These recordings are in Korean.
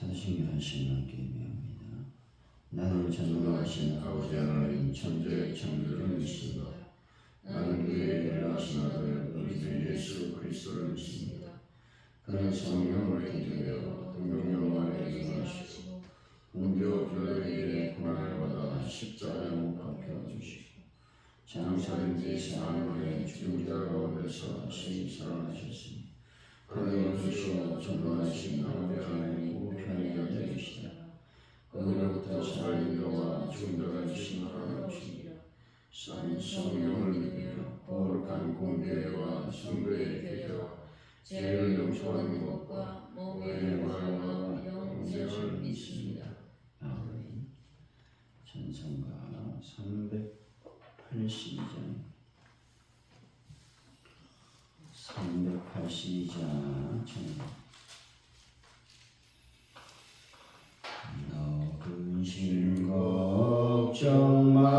사도신경 신랑께 예배합니다. 나는 전능하신 아버지 하나님 천재 창조주이십니다. 나는 그의 일하신 아들 우리 주 예수 그리스도를 믿습니다. 그는 성령을 통하여 동정녀 안에 임하시고 본디오 빌라도에게 고난을 받아 십자가에 못 박혀 죽으시고 장사된 지 사흘 만에 죽은 자 가운데서 다시 살아나셨으니 그는 영주시오 전능하신 아버지 하나님 우편에 앉아 계시다. 그로부터 살린 자와 죽은 자가 주신 하나님이시니라. 성령을 믿으며 거룩한 공교회와 성도의 교제와 죄를 용서하는 것과 몸의 부활과 영생을 믿습니다. 아멘. 찬송가 382장 382장 너 근심 걱정 마라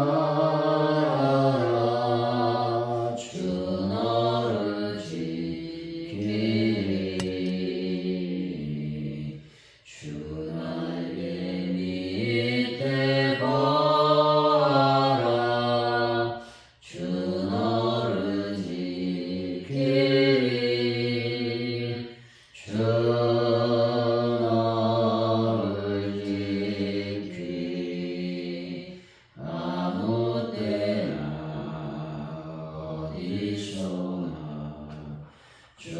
주 너를 지키리 주 날개 밑에 거하라 주 너를 지키리 주 너를 지키리 아무 때나 어디서나 주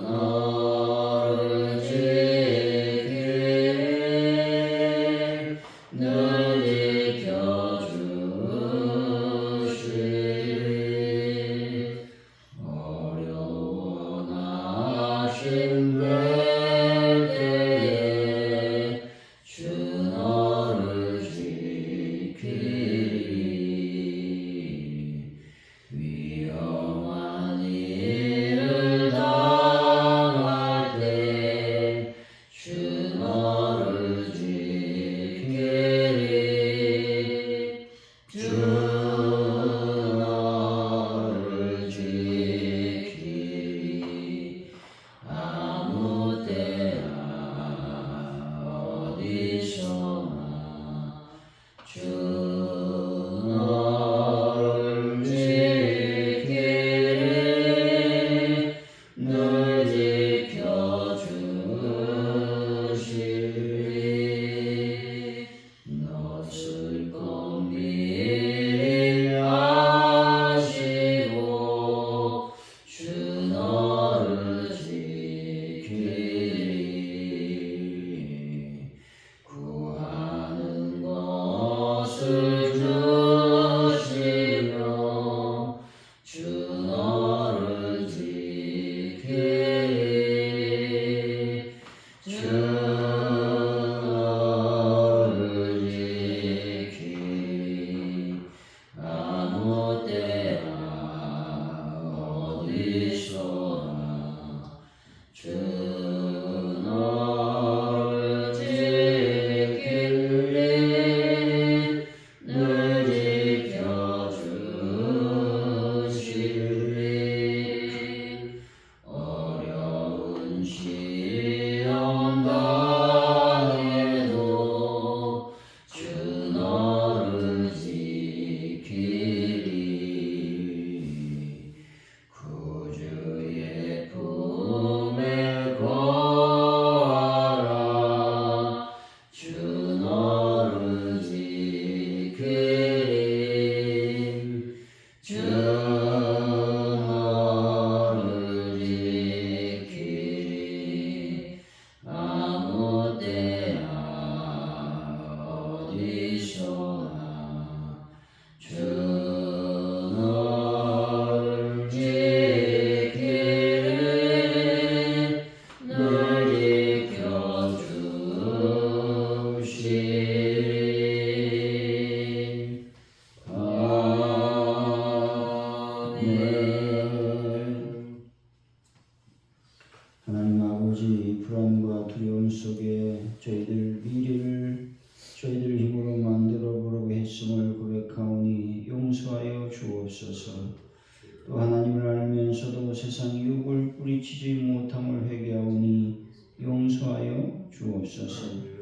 너를 지키리 늘 지켜주시리 어려운 하심 될 때에 주 너를 지키리 위험한 일을 당할 때 주 너를 지키리 주 너를 지키리 아무 때나 어디서나 주 너를 지키리 늘 지켜주시리 너 슬픔 미리 아시고 주 너를 지키리 구하는 것을 주시며 주 너를 지키리 주 너를 지키리 아무 때나 어디서나 주 너를 지키리 늘 지켜주시리 어려운 시험 당해도 주 너를 지키리 구주의 품에 거하라 주 너를 지키리 주 너를 지키리 아무 때나 어디서나 주 너를 지키리 늘 지켜주시리 아멘. 하나님 아버지 불안과 두려움 속에 저희들 미래를 저희들 힘으로 만들어 보려고 했음을 고백하오니 용서하여 주옵소서. 또 하나님을 알면서도 세상 유혹을 뿌리치지 못함을 회개하오니 용서하여 주옵소서.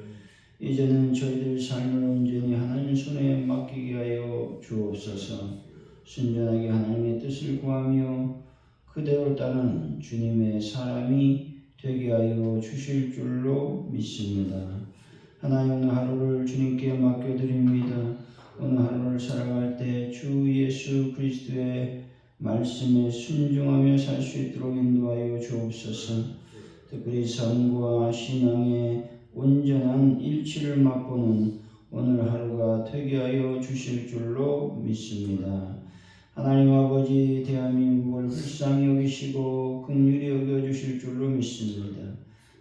이제는 저희들 삶을 온전히 하나님 손에 맡기게 하여 주옵소서. 순전하게 하나님의 뜻을 구하며 그대로 따르는 주님의 사람이 되게 하여 주실 줄로 믿습니다. 하나님, 오늘 하루를 주님께 맡겨드립니다. 오늘 하루를 살아갈 때 주 예수 그리스도의 말씀에 순종하며 살 수 있도록 인도하여 주옵소서. 특별히 삶과 신앙의 온전한 일치를 맛보는 오늘 하루가 되게 하여 주실 줄로 믿습니다. 하나님 아버지, 대한민국을 불쌍히 여기시고 긍휼히 여겨주실 줄로 믿습니다.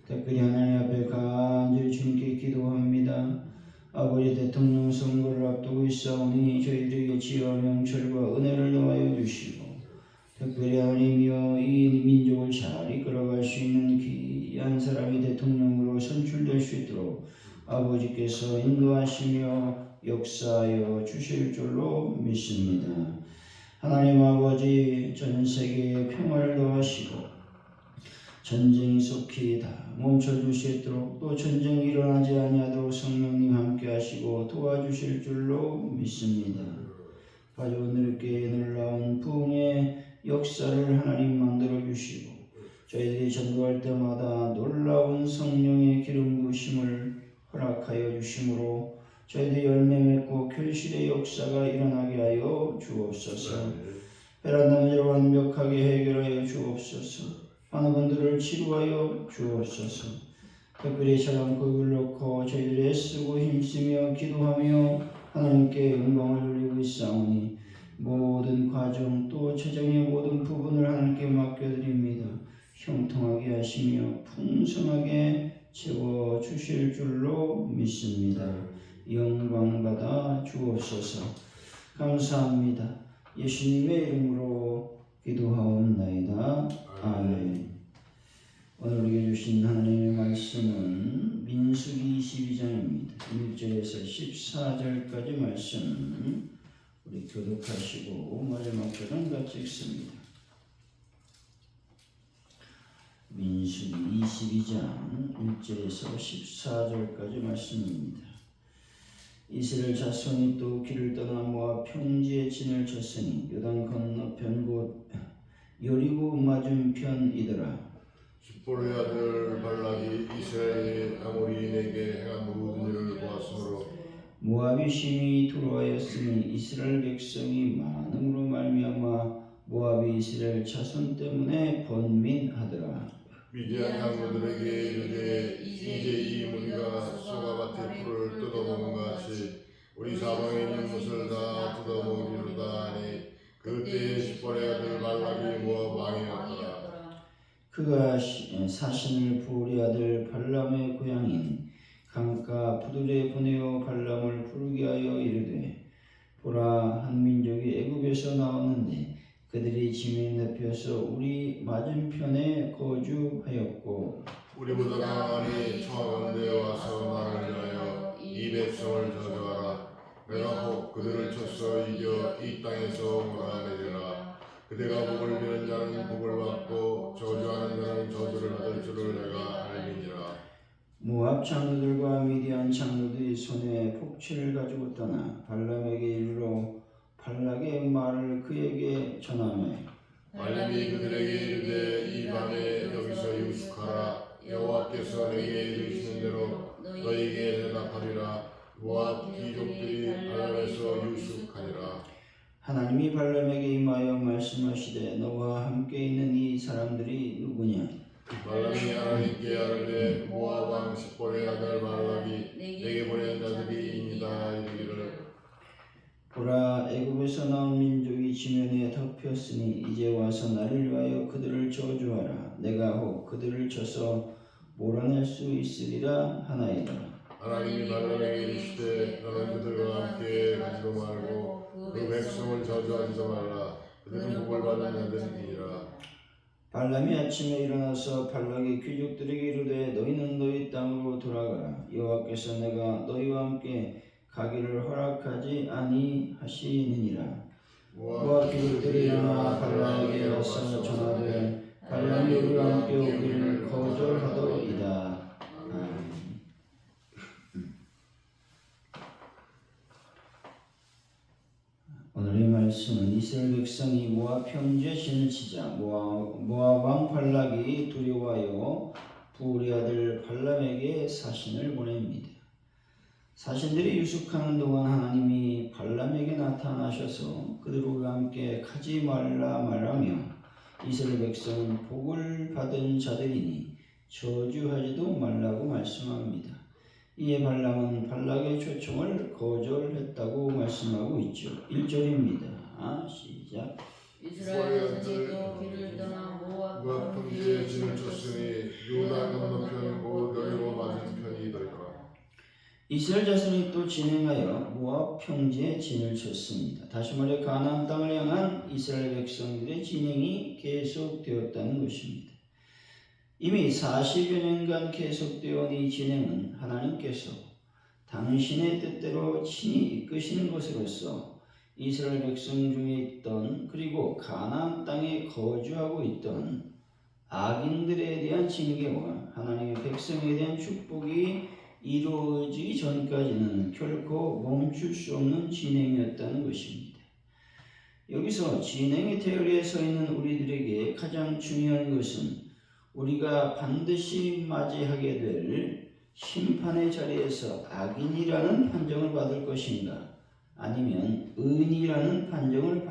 특별히 하나님 앞에 간절히 주님께 기도합니다. 아버지, 대통령 선거를 앞두고 있사오니 저희들에게 지혜와 명철과 은혜를 더하여 주시고, 특별히 하나님이여 이 민족을 잘 이끌어갈 수 있는 귀한 사람이 대통령으로 선출될 수 있도록 아버지께서 인도하시며 역사하여 주실 줄로 믿습니다. 하나님 아버지, 전 세계에 평화를 더하시고 전쟁이 속히 다 멈춰줄 수 있도록, 또 전쟁이 일어나지 아니하도록 성령님 함께 하시고 도와주실 줄로 믿습니다. 가족들께 놀라운 부흥의 역사를 하나님 만들어 주시고, 저희들이 전도할 때마다 놀라운 성령의 기름 부으심을 허락하여 주심으로 저희들이 열매 맺고 결실의 역사가 일어나게 하여 주옵소서. 베란다 문제를 완벽하게 해결하여 주옵소서. 많은 분들을 치료하여 주옵소서. 특별히 저런 고백을 놓고 저희들이 애쓰고 힘쓰며 기도하며 하나님께 영광을 돌리고 있사오니 모든 과정 또 재정의 모든 부분을 하나님께 맡겨드립니다. 형통하게 하시며 풍성하게 채워주실 줄로 믿습니다. 영광 받아 주옵소서. 감사합니다. 예수님의 이름으로 기도하옵나이다. 아멘. 오늘 우리에게 주신 하나님의 말씀은 민수기 22장입니다. 1절에서 14절까지 말씀 우리 교독하시고 마지막 절은 같이 읽습니다. 민수기 22장 1절에서 14절까지 말씀입니다. 이스라엘 자손이 또 길을 떠나 모압 평지에 진을 쳤으니 요단 건너편 곧 여리고 맞은편이더라. 십보르의 아들 발락이 이스라엘의 아모리인에게 행한 모든 일을 보았으므로 모압이 심히 두려워하였으니 이스라엘 백성이 많음으로 말미암아 모압이 이스라엘 자손 때문에 번민하더라. 미디안 장로들에게 이르되 이제 이 무리가 소가밭의 풀을 뜯어먹은 것 같이 우리 사방에 있는 것을 다 뜯어먹으리로다 하니 그때에 십보르의 아들 발락이 모압 왕이었더라. 그가 사신을 부올의 아들 발람의 고향인 강가 부들에 보내어 발람을 부르게 하여 이르되, 보라, 한 민족이 애굽에서 나왔는데 그들이 짐을 내펴서 우리 맞은편에 거주하였고 우리보다 강하니 청하건대 와서 나를 위하여 이 백성을 저주하라. 내가 혹 그들을 쳐서 이겨 이 땅에서 몰아내리라. 그대가 복을 비는 자는 복을 받고 저주하는 자는 저주를 받을 줄을 내가 알미니라. 모압 장로들과 미디안 장로들이 손에 폭치를 가지고 떠나 발람에게 이르러 발락의 말을 그에게 전하매, 발람이 그들에게 이르되 이 밤에 여기서 유숙하라. 여호와께서 내게 이르시는 대로 너희에게 대답하리라. 모압 귀족들이 발람에서 유숙하니라. 하나님이 발람에게 임하여 말씀하시되, 너와 함께 있는 이 사람들이 누구냐? 발람이 하나님께 아뢰되 모압 왕 십보르의 아들 발락이 내게 보낸 자들이 이니다 이르기를, 보라, 애굽에서 나온 민족이 지면에 덮였으니 이제 와서 나를 위하여 그들을 저주하라. 내가 혹 그들을 쳐서 몰아낼 수 있으리라 하나이다. 하나님이 발람에게 이르시되 너는 그들과 함께 가지도 말고 그 백성을 저주하지도 말라. 그들은 복을 받은 자들이니라. 발람이 아침에 일어나서 발락의 귀족들에게 이르되, 너희는 너희 땅으로 돌아가라. 여호와께서 내가 너희와 함께 가기를 허락하지 아니하시느니라. 모압 귀족들이 일어나 발락에게 와서 전하되, 발람이 우리와 함께 오기를 거절하더이다. 이스라엘 백성이 모압 평지에 진을 치자 모압 왕 발락이 두려워하여 부울의 아들 발람에게 사신을 보냅니다. 사신들이 유숙하는 동안 하나님이 발람에게 나타나셔서 그들과 함께 가지 말라며 이스라엘 백성은 복을 받은 자들이니 저주하지도 말라고 말씀합니다. 이에 발람은 발락의 초청을 거절했다고 말씀하고 있죠. 1절입니다. 시작. 이스라엘 자손이 길을 떠나 모압 평지에 진을 쳤으니 요단 건너편 곧 여리고 맞은편이 되더라. 이스라엘 자손이 또 진행하여 모압 평지에 진을 쳤습니다. 다시 말해 가나안 땅을 향한 이스라엘 백성들의 진행이 계속되었다는 것입니다. 이미 40여 년간 계속되어 온 이 진행은 하나님께서 당신의 뜻대로 친히 이끄시는 것으로서 이스라엘 백성 중에 있던 그리고 가나안 땅에 거주하고 있던 악인들에 대한 징계와 하나님의 백성에 대한 축복이 이루어지기 전까지는 결코 멈출 수 없는 진행이었다는 것입니다. 여기서 진행의 테두리에 서 있는 우리들에게 가장 중요한 것은 우리가 반드시 맞이하게 될 심판의 자리에서 악인이라는 판정을 받을 것인가 아니면 의인이라는 판정을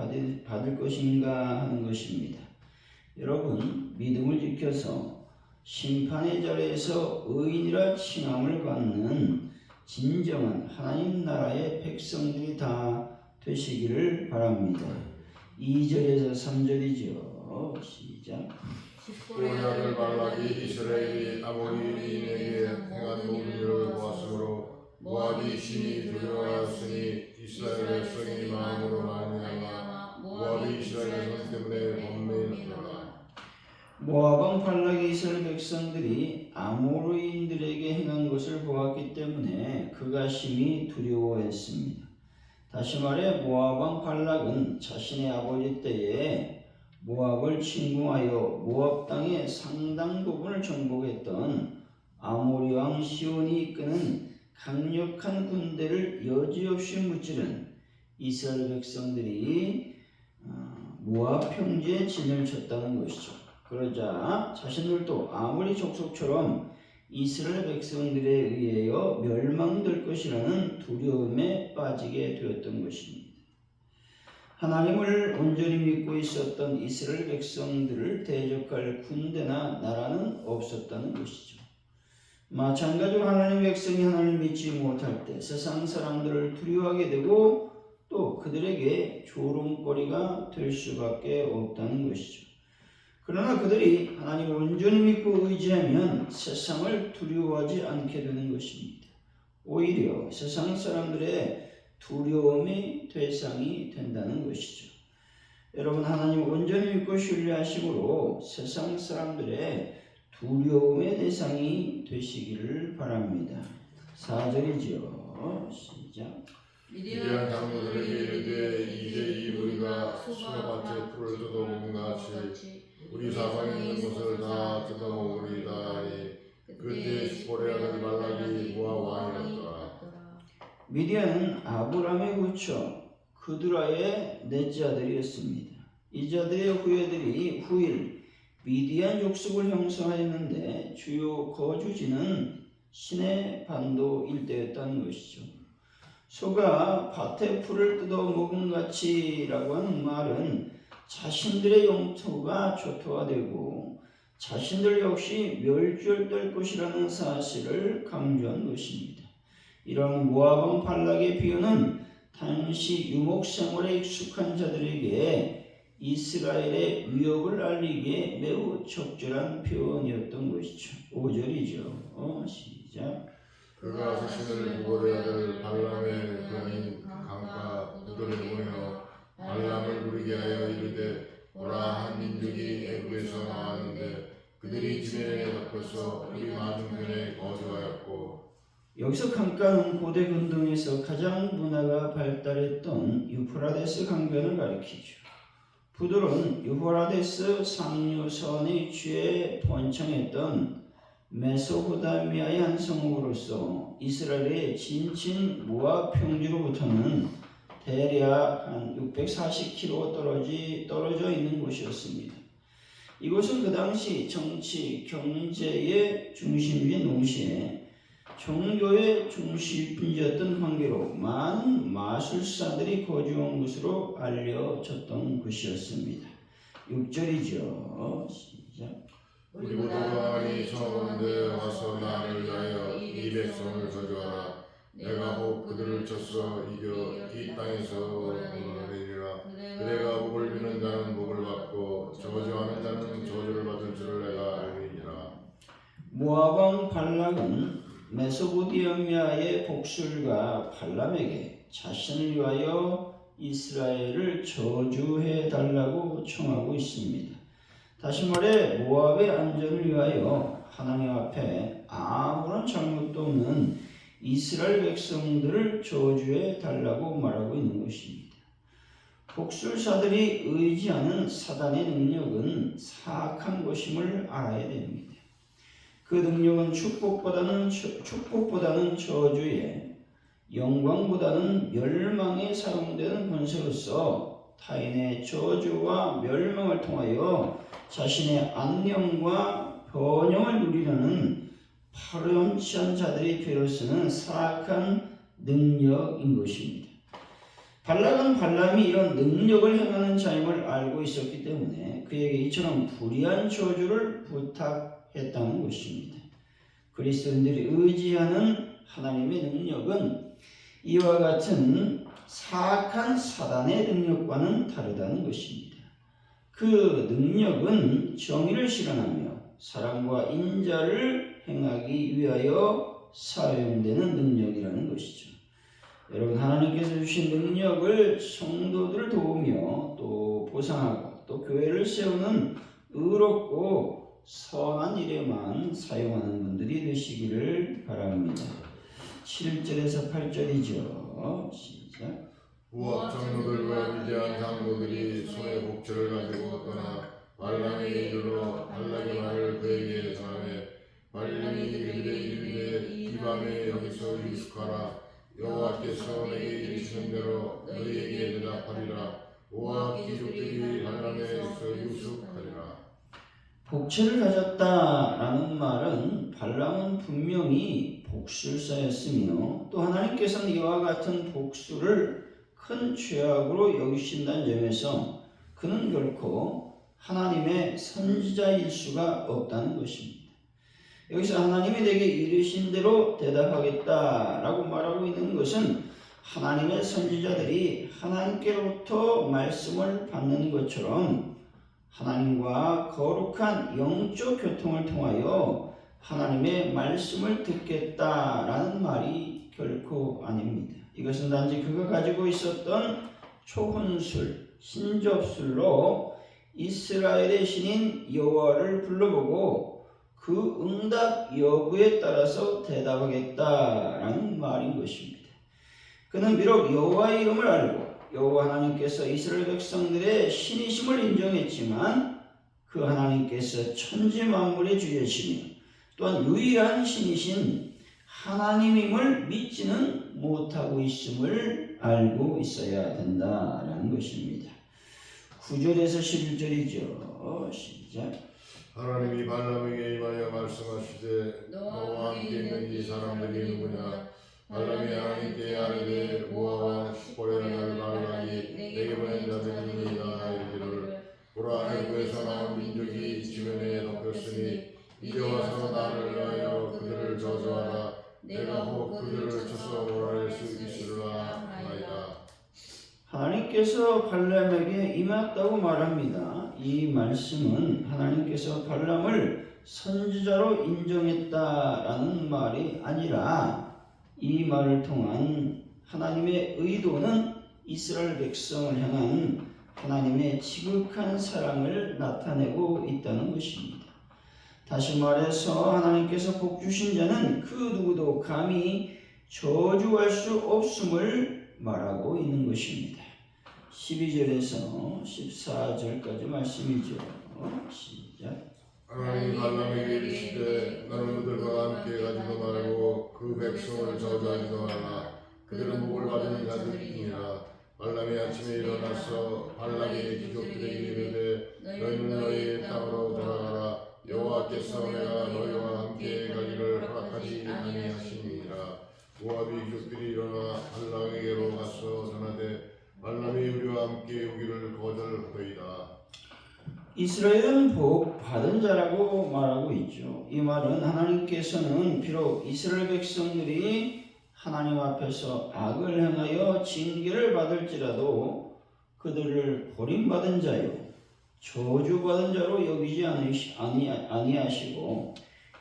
받을 것인가 하는 것입니다. 여러분, 믿음을 지켜서 심판의 자리에서 의인이라 칭함을 받는 진정한 하나님 나라의 백성들이 다 되시기를 바랍니다. 2절에서 3절이죠. 시작. 부울의 아들 발락이 이스라엘이 아모리인에게 행한 모든 일을 보았으므로 모압이 심히 두려워하였으니 이스라엘 백성이 마음으로 말미암아 모압이 이스라엘 백성 때문에 범죄했더라. 모압 왕 발락이 이스라엘 백성들이 아모리인들에게 행한 것을 보았기 때문에 그가 심히 두려워했습니다. 다시 말해 모압 왕 발락은 자신의 아버지 때에 모압을 침공하여 모압 땅의 상당 부분을 정복했던 아모리 왕 시온이 이끄는 강력한 군대를 여지없이 무찌른 이스라엘 백성들이 모압 평지에 진을 쳤다는 것이죠. 그러자 자신들도 아모리 족속처럼 이스라엘 백성들에 의하여 멸망될 것이라는 두려움에 빠지게 되었던 것입니다. 하나님을 온전히 믿고 있었던 이스라엘 백성들을 대적할 군대나 나라는 없었다는 것이죠. 마찬가지로 하나님 백성이 하나님을 믿지 못할 때 세상 사람들을 두려워하게 되고 또 그들에게 조롱거리가 될 수밖에 없다는 것이죠. 그러나 그들이 하나님을 온전히 믿고 의지하면 세상을 두려워하지 않게 되는 것입니다. 오히려 세상 사람들의 두려움의 대상이 된다는 것이죠. 여러분, 하나님을 온전히 믿고 신뢰하심으로 세상 사람들의 두려움의 대상이 되시기를 바랍니다. 4절이죠. 시작. 미디안 장로들에게 이르되 이제 이 무리가 수가밭에 풀을 뜯어먹은 같이 우리 사방에 있는 것을 다 뜯어먹으리다 하니 그때 시볼의 아들 발락이 모압 왕이었더라. 미디안은 아브람의 후처 그두라의 넷째 아들이었습니다. 이 자들의 후예들이 후일 미디안 족속을 형성하였는데 주요 거주지는 시내 반도 일대였다는 것이죠. 소가 밭에 풀을 뜯어 먹은 같이라고 하는 말은 자신들의 영토가 초토화되고 자신들 역시 멸절될 것이라는 사실을 강조한 것입니다. 이런 모압 왕 발락의 비유는 당시 유목 생활에 익숙한 자들에게 이스라엘의 위협을 알리기에 매우 적절한 표현이었던 것이죠. 5절이죠. 시작. 그가 자신을 부울의 아들 발람의 그인 강가 그들을 보내어 발람을 부르게 하여 이르되 보라, 한 민족이 애굽에서 나왔는데 그들이 지면에 잡혀서 우리 맞은편에 거주하였고. 여기서 강가는 고대 근동에서 가장 문화가 발달했던 유프라데스 강변을 가리키죠. 부들은 유프라데스 상류선에 위치해 번창했던 메소포타미아의 한 성읍으로서 이스라엘의 진친 모압 평지로부터는 대략 한 640km 떨어져 있는 곳이었습니다. 이곳은 그 당시 정치, 경제의 중심지인 동시에 종교의 중심지였던 관계로 많은 마술사들이 거주한 곳으로 알려졌던 곳이었습니다. 6절이죠. 시작. 우리 모두가 많이 청하건대 와서 나를 위하여 이 백성을 저주하라. 내가 혹 그들을 쳐서 이겨 이 땅에서 오르리라. 그대가 복을 비는 자는 복을 받고 저주하는 자는 저주를 받을 줄을 내가 알리니라. 모압 왕 발락은 메소포타미아의 복술가 발람에게 자신을 위하여 이스라엘을 저주해 달라고 청하고 있습니다. 다시 말해 모압의 안전을 위하여 하나님 앞에 아무런 잘못도 없는 이스라엘 백성들을 저주해 달라고 말하고 있는 것입니다. 복술사들이 의지하는 사단의 능력은 사악한 것임을 알아야 됩니다. 그 능력은 축복보다는 저주에, 영광보다는 멸망에 사용되는 권세로서 타인의 저주와 멸망을 통하여 자신의 안녕과 번영을 누리려는 파렴치한 자들이 배로 쓰는 사악한 능력인 것입니다. 발락은 발람이 이런 능력을 행하는 자임을 알고 있었기 때문에 그에게 이처럼 불의한 저주를 부탁했다는 것입니다. 그리스도인들이 의지하는 하나님의 능력은 이와 같은 사악한 사단의 능력과는 다르다는 것입니다. 그 능력은 정의를 실현하며 사랑과 인자를 행하기 위하여 사용되는 능력이라는 것이죠. 여러분, 하나님께서 주신 능력을 성도들을 도우며 또 보상하고 또 교회를 세우는 의롭고 선한 일에만 사용하는 분들이 되시기를 바랍니다. 7절에서 8절이죠. 시작. 모압 장로들과 위대한 장로들이 손에 복주를 가지고 떠나 발람에게 이르러 발락의 말을 그에게 전하매 발람이 이르되 이 밤에 여기서 유숙하라. 여호와께서 내게 이르시는 대로 너희에게 대답하리라. 모압 귀족들이 발람에서 유숙하리라. 복체를 가졌다라는 말은 발람은 분명히 복술사였으며 또 하나님께서는 이와 같은 복수를 큰 죄악으로 여기신다는 점에서 그는 결코 하나님의 선지자일 수가 없다는 것입니다. 여기서 하나님이 내게 이르신 대로 대답하겠다라고 말하고 있는 것은 하나님의 선지자들이 하나님께로부터 말씀을 받는 것처럼 하나님과 거룩한 영적 교통을 통하여 하나님의 말씀을 듣겠다라는 말이 결코 아닙니다. 이것은 단지 그가 가지고 있었던 초혼술, 신접술로 이스라엘의 신인 여호와를 불러보고 그 응답 여부에 따라서 대답하겠다라는 말인 것입니다. 그는 비록 여호와의 이름을 알고 여호와 하나님께서 이스라엘 백성들의 신이심을 인정했지만 그 하나님께서 천지 만물의 주이시며 또한 유일한 신이신 하나님임을 믿지는 못하고 있음을 알고 있어야 된다라는 것입니다. 9절에서 11절이죠. 시작. 하나님이 발람에게 임하여 말씀하시되 너와 함께 있는 이 사람들이 누구냐. 발람이 하나님께 아뢰되 모압 왕 시볼의 아들 발락이 내게 보낸 자들이니이다. 이르기를 보라, 애굽에서 나온 민족이 지면에 덮였으니 이제 와서 나를 위하여 그들을 저주하라. 내가 혹 그들을 쳐서 몰아낼 수 있으리라 하나이다. 하나님께서 발람에게 임했다고 말합니다. 이 말씀은 하나님께서 발람을 선지자로 인정했다라는 말이 아니라 이 말을 통한 하나님의 의도는 이스라엘 백성을 향한 하나님의 지극한 사랑을 나타내고 있다는 것입니다. 다시 말해서 하나님께서 복 주신 자는 그 누구도 감히 저주할 수 없음을 말하고 있는 것입니다. 12절에서 14절까지 말씀이죠. 시작. 하나님이 발람에게 이르시되 너는 그들과 함께 가지도 말고 그 백성을 저주하지도 말라. 그들은 복을 받은 자들이니라. 발람이 아침에 일어나서 발락의 귀족들에게 이르되 너희는 너희의 땅으로 돌아가라. 여호와께서 내가 너희와 함께 가기를 허락하지 아니하시니라. 모압의 귀족들이 일어나 발락에게로 가서 전하되 발람이 우리와 함께 오기를 거절하더이다. 이스라엘은 복 받은 자라고 말하고 있죠. 이 말은 하나님께서는 비록 이스라엘 백성들이 하나님 앞에서 악을 행하여 징계를 받을지라도 그들을 버림받은 자요 저주받은 자로 여기지 아니하시고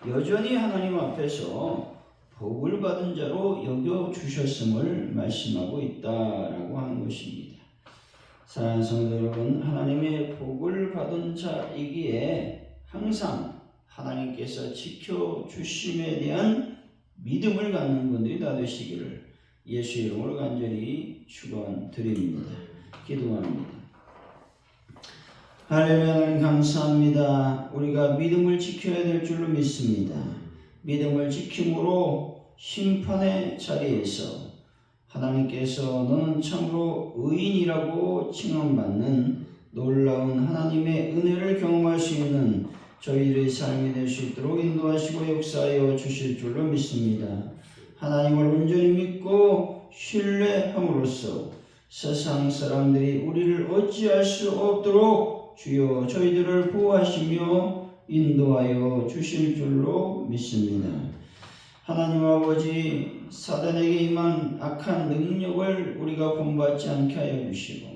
여전히 하나님 앞에서 복을 받은 자로 여겨주셨음을 말씀하고 있다라고 하는 것입니다. 사랑하는 성도 여러분, 하나님의 복을 받은 자이기에 항상 하나님께서 지켜주심에 대한 믿음을 갖는 분들이 다 되시기를 예수 이름으로 간절히 축원드립니다. 기도합니다. 할렐루야. 하나님 감사합니다. 우리가 믿음을 지켜야 될 줄로 믿습니다. 믿음을 지킴으로 심판의 자리에서 하나님께서 너는 참으로 의인이라고 칭함받는 놀라운 하나님의 은혜를 경험할 수 있는 저희들의 삶이 될 수 있도록 인도하시고 역사하여 주실 줄로 믿습니다. 하나님을 온전히 믿고 신뢰함으로써 세상 사람들이 우리를 어찌할 수 없도록 주여 저희들을 보호하시며 인도하여 주실 줄로 믿습니다. 하나님 아버지, 사단에게 임한 악한 능력을 우리가 본받지 않게 하여 주시고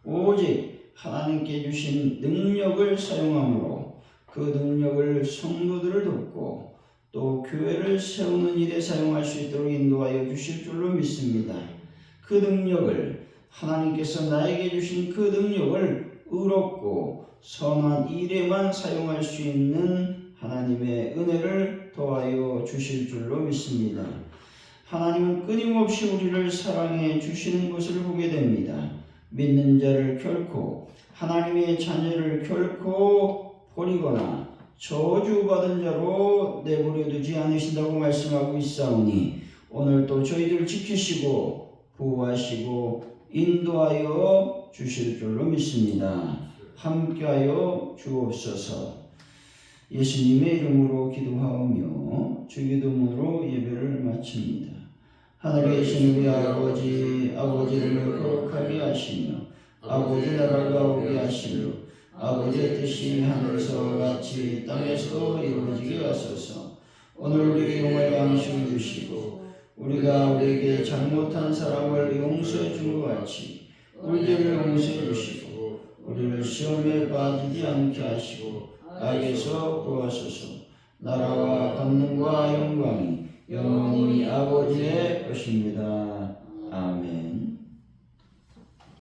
오직 하나님께 주신 능력을 사용함으로 그 능력을 성도들을 돕고 또 교회를 세우는 일에 사용할 수 있도록 인도하여 주실 줄로 믿습니다. 그 능력을 하나님께서 나에게 주신 그 능력을 의롭고 선한 일에만 사용할 수 있는 하나님의 은혜를 더하여 주실 줄로 믿습니다. 하나님은 끊임없이 우리를 사랑해 주시는 것을 보게 됩니다. 믿는 자를 결코 하나님의 자녀를 결코 버리거나 저주받은 자로 내버려 두지 않으신다고 말씀하고 있사오니 오늘 또 저희들 지키시고 보호하시고 인도하여 주실 줄로 믿습니다. 함께하여 주옵소서. 예수님의 이름으로 기도하오며 주기도문으로 예배를 마칩니다. 하늘에 계신 우리 아버지, 아버지 이름을 거룩하게 하시며 아버지 나라가 오게 하시며 아버지의 뜻이 하늘에서 같이 땅에서도 이루어지게 하소서. 오늘 우리에게 일용할 양식을 주시고 우리가 우리에게 잘못한 사람을 용서해 준 것 같이 우리들을 용서해 주시고 우리를 시험에 빠지지 않게 하시고 악에서 구하소서. 나라와 권능과 영광이 영원히 아버지의 것입니다. 아멘.